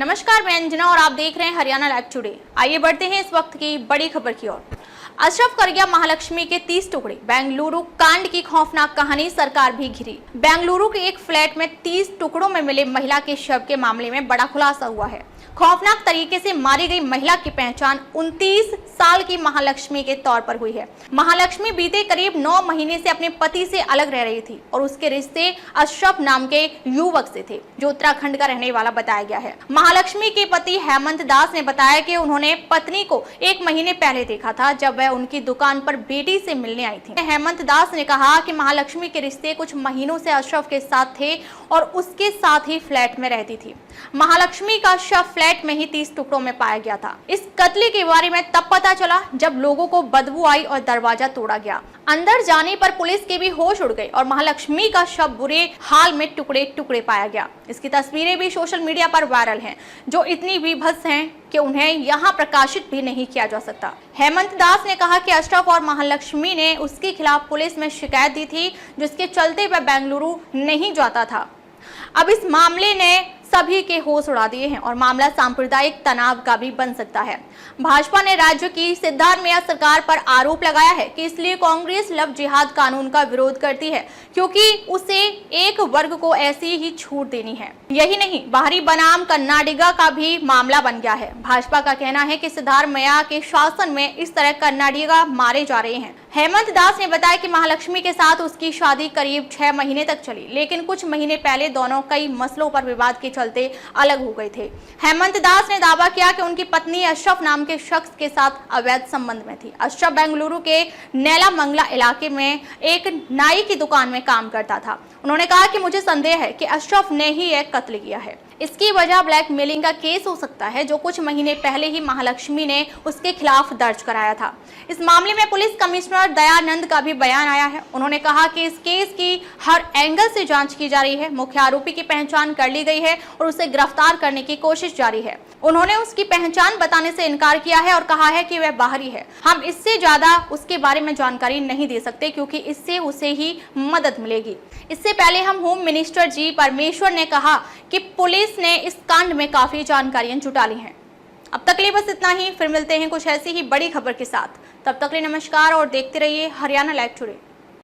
नमस्कार, मैं अंजना और आप देख रहे हैं हरियाणा लाइव टुडे। आइए बढ़ते हैं इस वक्त की बड़ी खबर की ओर। अशरफ कर गया महालक्ष्मी के 30 टुकड़े। बेंगलुरु कांड की खौफनाक कहानी, सरकार भी घिरी। बेंगलुरु के एक फ्लैट में 30 टुकड़ों में मिले महिला के शव के मामले में बड़ा खुलासा हुआ है। खौफनाक तरीके से मारी गई महिला की पहचान 29 साल की महालक्ष्मी के तौर पर हुई है। महालक्ष्मी बीते करीब 9 महीने से अपने पति से अलग रह रही थी और उसके रिश्ते अशरफ नाम के युवक से थे, जो उत्तराखंड का रहने वाला बताया गया है। महालक्ष्मी के पति हेमंत दास ने बताया कि उन्होंने पत्नी को 1 महीने पहले देखा था, जब वह उनकी दुकान पर बेटी से मिलने आई थी। हेमंत दास ने कहा कि महालक्ष्मी के रिश्ते कुछ महीनों से अशरफ के साथ थे और उसके साथ ही फ्लैट में रहती थी। महालक्ष्मी का शव फ्लैट में ही 30 टुकड़ों में पाया गया था। इस कत्ल के बारे में तब पता चला जब लोगों को बदबू आई और दरवाजा तोड़ा गया। अंदर जाने पर पुलिस के भी होश उड़ गए और महालक्ष्मी का शव बुरे हाल में टुकड़े टुकड़े पाया गया। इसकी तस्वीरें भी सोशल मीडिया पर वायरल हैं, जो इतनी विभत्स हैं कि उन्हें यहाँ प्रकाशित भी नहीं किया जा सकता। हेमंत दास ने कहा कि अशरफ और महालक्ष्मी ने उसके खिलाफ पुलिस में शिकायत दी थी, जिसके चलते वह बेंगलुरु नहीं जाता था। अब इस मामले ने सभी के होश उड़ा दिए हैं और मामला सांप्रदायिक तनाव का भी बन सकता है। भाजपा ने राज्य की सिद्धारमैया सरकार पर आरोप लगाया है कि इसलिए कांग्रेस लव जिहाद कानून का विरोध करती है, क्योंकि उसे एक वर्ग को ऐसी ही छूट देनी है। यही नहीं, बाहरी बनाम कर्नाटका का भी मामला बन गया है। भाजपा का कहना है कि सिद्धारमैया के शासन में इस तरह कर्नाटका मारे जा रहे हैं। हेमंत दास ने बताया कि महालक्ष्मी के साथ उसकी शादी करीब 6 महीने तक चली, लेकिन कुछ महीने पहले दोनों कई मसलों पर विवाद के चलते अलग हो गए थे। हेमंत दास ने दावा किया कि उनकी पत्नी अशरफ नाम के शख्स के साथ अवैध संबंध में थी। अशरफ बेंगलुरु के नेलामंगला इलाके में एक नाई की दुकान में काम करता था। उन्होंने कहा कि मुझे संदेह है कि अशरफ ने ही यह कत्ल किया है। इसकी वजह ब्लैकमेलिंग का केस हो सकता है, जो कुछ महीने पहले ही महालक्ष्मी ने उसके खिलाफ दर्ज कराया था। इस मामले में पुलिस कमिश्नर दयानंद का भी बयान आया है। उन्होंने कहा कि इस केस की हर एंगल से जांच की जा रही है। मुख्य आरोपी की पहचान कर ली गई है और उसे गिरफ्तार करने की कोशिश जारी है। उन्होंने उसकी पहचान बताने से इनकार किया है और कहा है कि वह बाहरी है। हम इससे ज्यादा उसके बारे में जानकारी नहीं दे सकते, क्योंकि इससे उसे ही मदद मिलेगी। इससे पहले हम होम मिनिस्टर जी परमेश्वर ने कहा कि पुलिस ने इस कांड में काफी जानकारियां जुटा ली हैं। अब तक के लिए बस इतना ही। फिर मिलते हैं कुछ ऐसी ही बड़ी खबर के साथ। तब तक के लिए नमस्कार और देखते रहिए हरियाणा लाइव टुडे।